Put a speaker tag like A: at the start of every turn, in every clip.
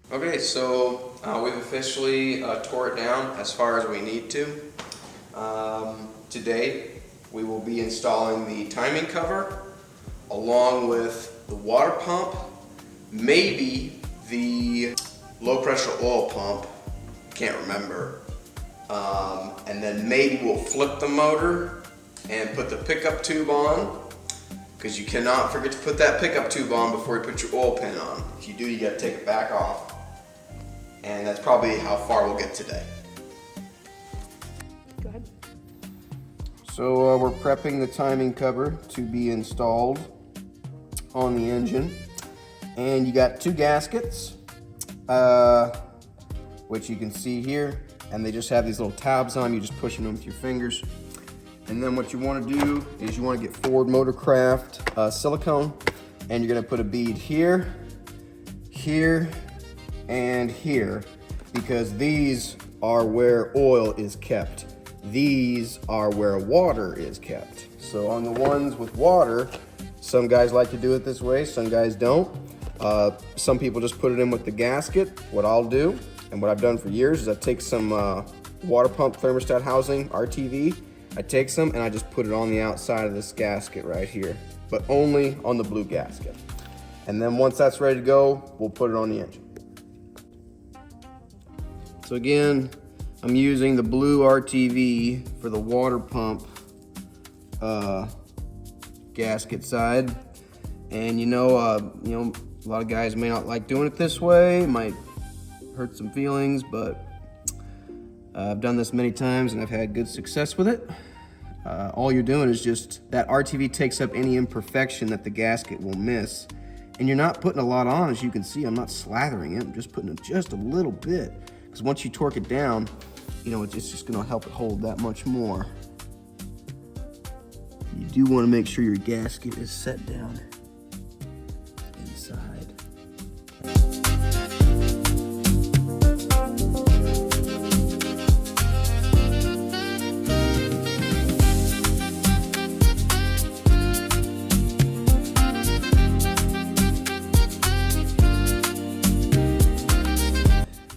A: Okay, so we've officially tore it down as far as we need to. Today we will be installing the timing cover along with the water pump, maybe the low pressure oil pump, can't remember. And then maybe we'll flip the motor and put the pickup tube on, because you cannot forget to put that pickup tube on before you put your oil pan on. If you do, you gotta take it back off. And that's probably how far we'll get today.
B: Go ahead.
A: So we're prepping the timing cover to be installed on the engine. And you got two gaskets, which you can see here. And they just have these little tabs on, you just push them with your fingers. And then what you want to do is you want to get Ford Motorcraft silicone, and you're going to put a bead here, here, and here, because these are where oil is kept. These are where water is kept. So on the ones with water, some guys like to do it this way, some guys don't. Some people just put it in with the gasket. What I'll do, and what I've done for years, is I take some water pump thermostat housing, RTV, I take some and I just put it on the outside of this gasket right here, but only on the blue gasket. And then once that's ready to go, we'll put it on the engine. So again, I'm using the blue RTV for the water pump gasket side. And a lot of guys may not like doing it this way, might hurt some feelings, but I've done this many times and I've had good success with it. All you're doing is just, that RTV takes up any imperfection that the gasket will miss. And you're not putting a lot on, as you can see. I'm not slathering it, I'm just putting it just a little bit. Because once you torque it down, it's just gonna help it hold that much more. You do wanna make sure your gasket is set down inside.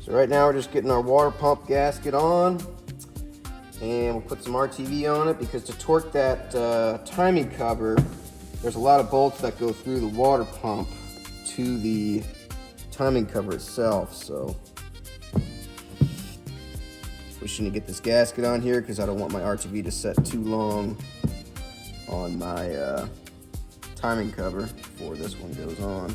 A: Right now we're just getting our water pump gasket on, and we'll put some RTV on it, because to torque that timing cover, there's a lot of bolts that go through the water pump to the timing cover itself. So we shouldn't get this gasket on here because I don't want my RTV to set too long on my timing cover before this one goes on.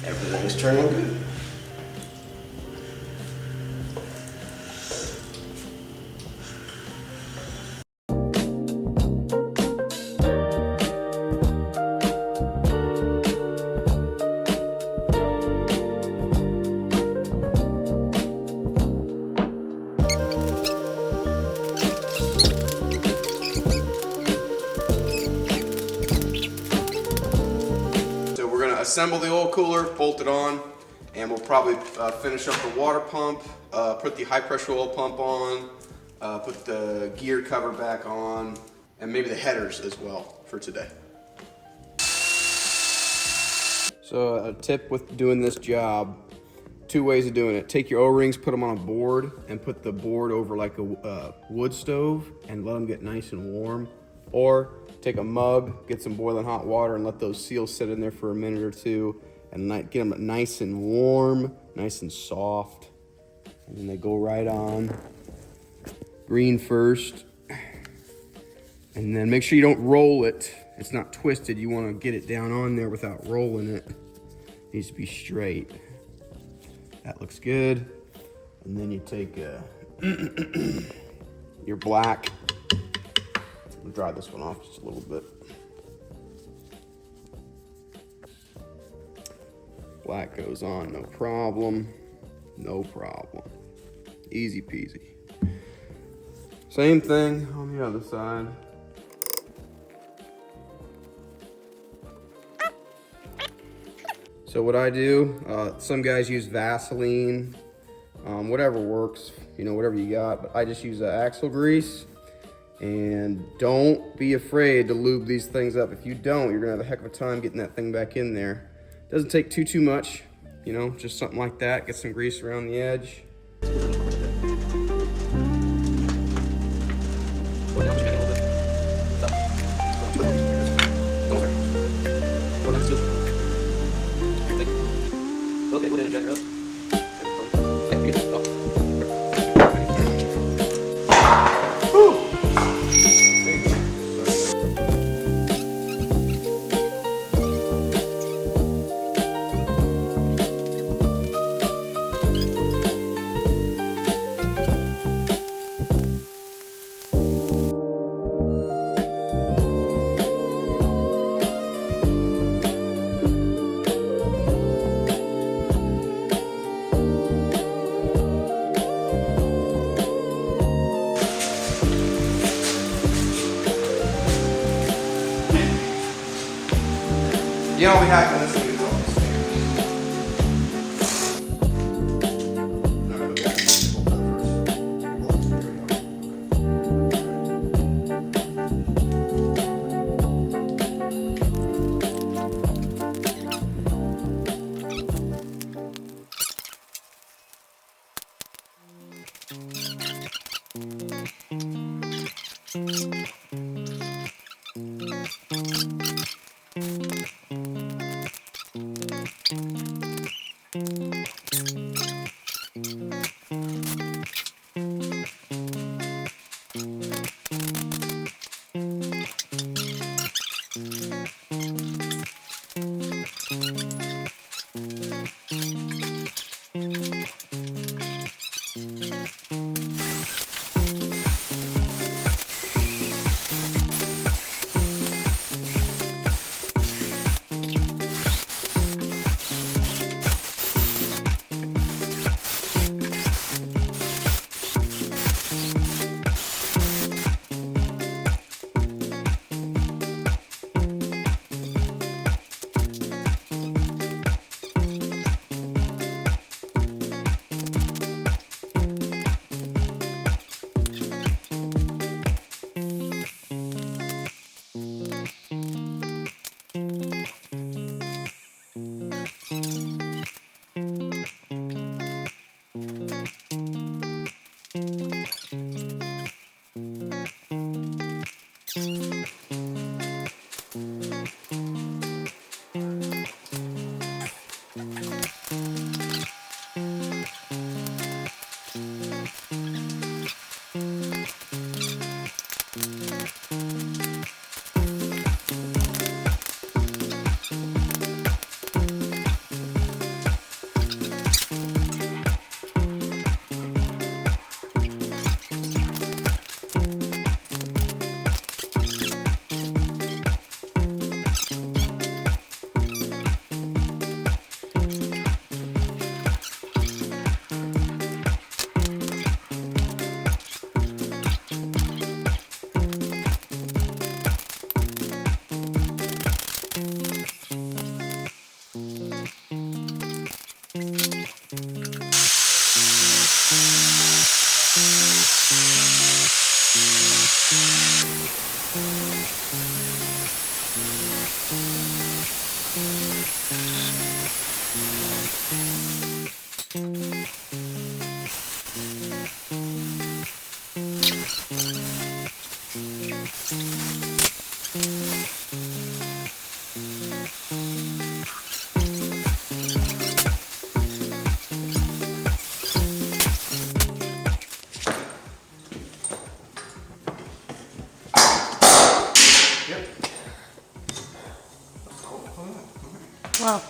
A: Everything's turning good. Assemble the oil cooler, bolt it on, and we'll probably finish up the water pump, put the high pressure oil pump on, put the gear cover back on, and maybe the headers as well for today. So a tip with doing this job, two ways of doing it. Take your O-rings, put them on a board, and put the board over like a wood stove and let them get nice and warm. Or take a mug, get some boiling hot water, and let those seals sit in there for a minute or two, and get them nice and warm, nice and soft. And then they go right on. Green first. And then make sure you don't roll it. It's not twisted. You want to get it down on there without rolling it. It needs to be straight. That looks good. And then you take your black. I'll dry this one off just a little bit. Black goes on, no problem. No problem. Easy peasy. Same thing on the other side. So what I do, some guys use Vaseline, whatever works, you know, whatever you got, but I just use axle grease. And don't be afraid to lube these things up. If you don't, you're gonna have a heck of a time getting that thing back in there. Doesn't take too much, you know, just something like that. Get some grease around the edge. You know, we have to listen to all these things.
B: Well,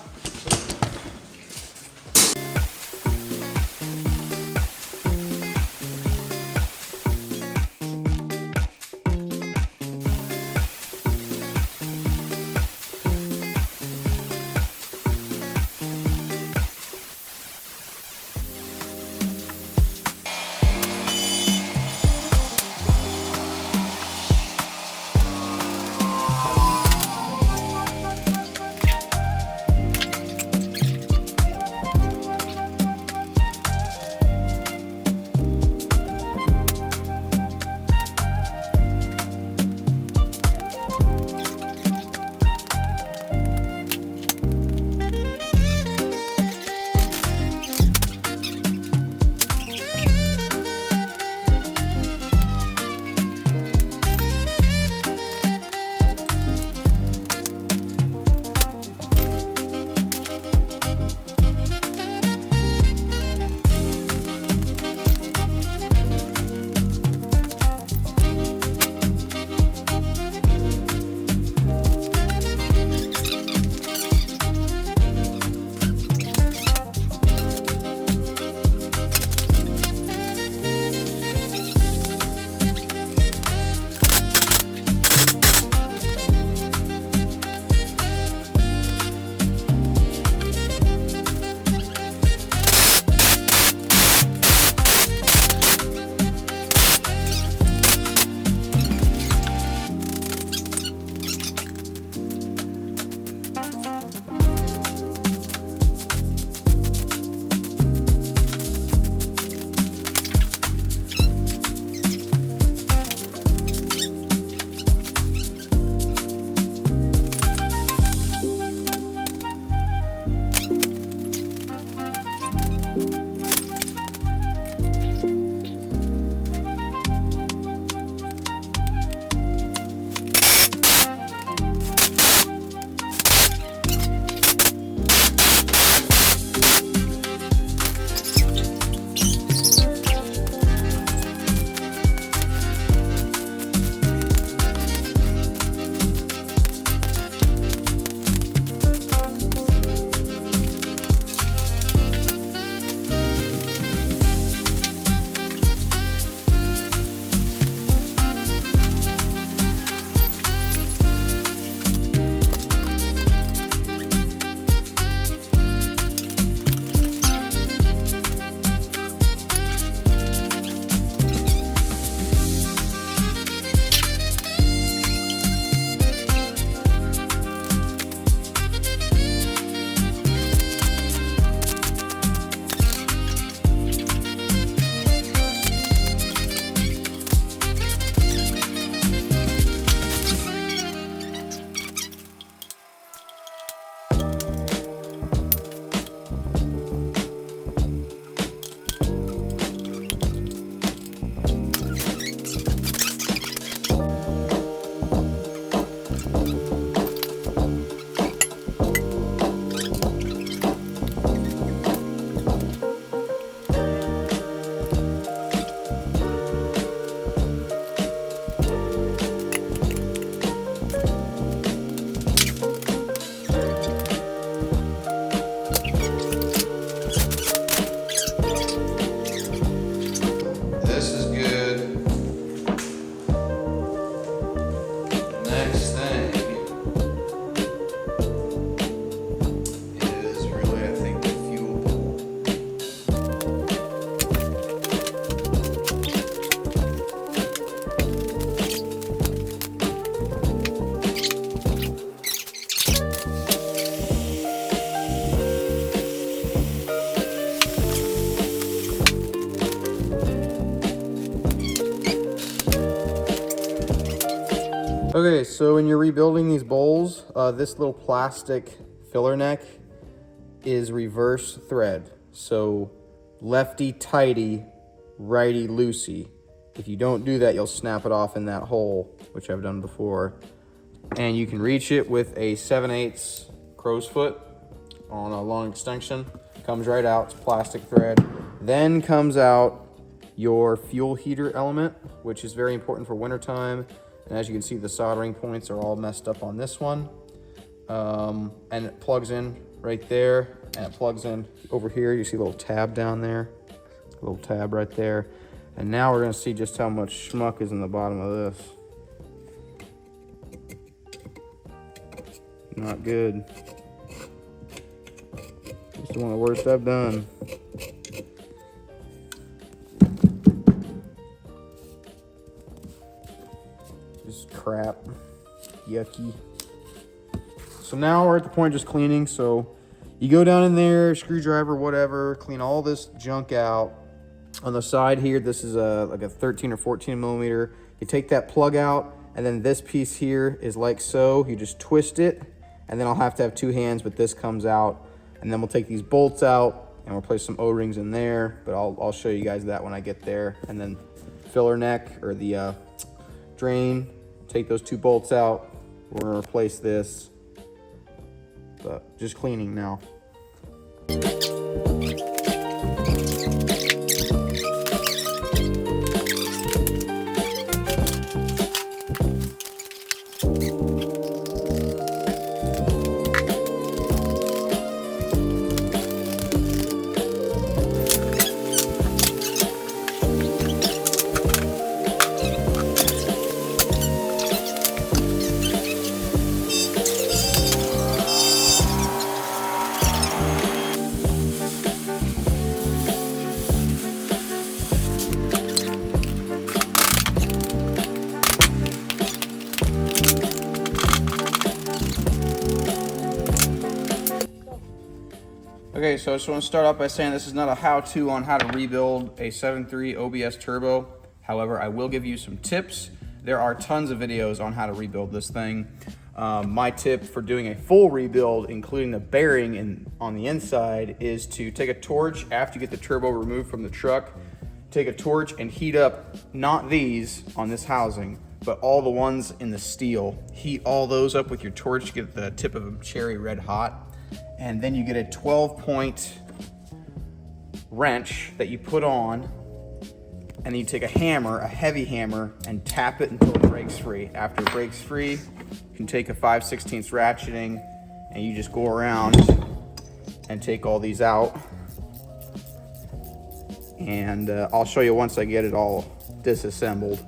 A: this is good. Next thing is really, I think, the fuel pool. Okay, so when you're rebuilding these bowls, this little plastic filler neck is reverse thread. So lefty tighty, righty loosey. If you don't do that, you'll snap it off in that hole, which I've done before. And you can reach it with a 7/8 crow's foot on a long extension. Comes right out, it's plastic thread. Then comes out your fuel heater element, which is very important for wintertime. And as you can see, the soldering points are all messed up on this one. And it plugs in right there, and it plugs in over here. You see a little tab down there, a little tab right there. And now we're gonna see just how much schmuck is in the bottom of this. Not good. This is one of the worst I've done. Just crap, yucky. So now we're at the point of just cleaning. So you go down in there, screwdriver, whatever, clean all this junk out. On the side here, this is like a 13 or 14 millimeter. You take that plug out, and then this piece here is like so. You just twist it, and then I'll have to have two hands, but this comes out. And then we'll take these bolts out, and we'll place some O-rings in there, but I'll show you guys that when I get there. And then filler neck, or the drain, take those two bolts out. We're gonna replace this, but just cleaning now. Okay, so I just want to start off by saying this is not a how-to on how to rebuild a 7.3 OBS turbo. However, I will give you some tips. There are tons of videos on how to rebuild this thing. My tip for doing a full rebuild, including the bearing on the inside, is to take a torch after you get the turbo removed from the truck. Take a torch and heat up, not these on this housing, but all the ones in the steel. Heat all those up with your torch to get the tip of them cherry red hot. And then you get a 12-point wrench that you put on, and then you take a hammer, a heavy hammer, and tap it until it breaks free. After it breaks free, you can take a 5/16 ratcheting, and you just go around and take all these out. And I'll show you once I get it all disassembled.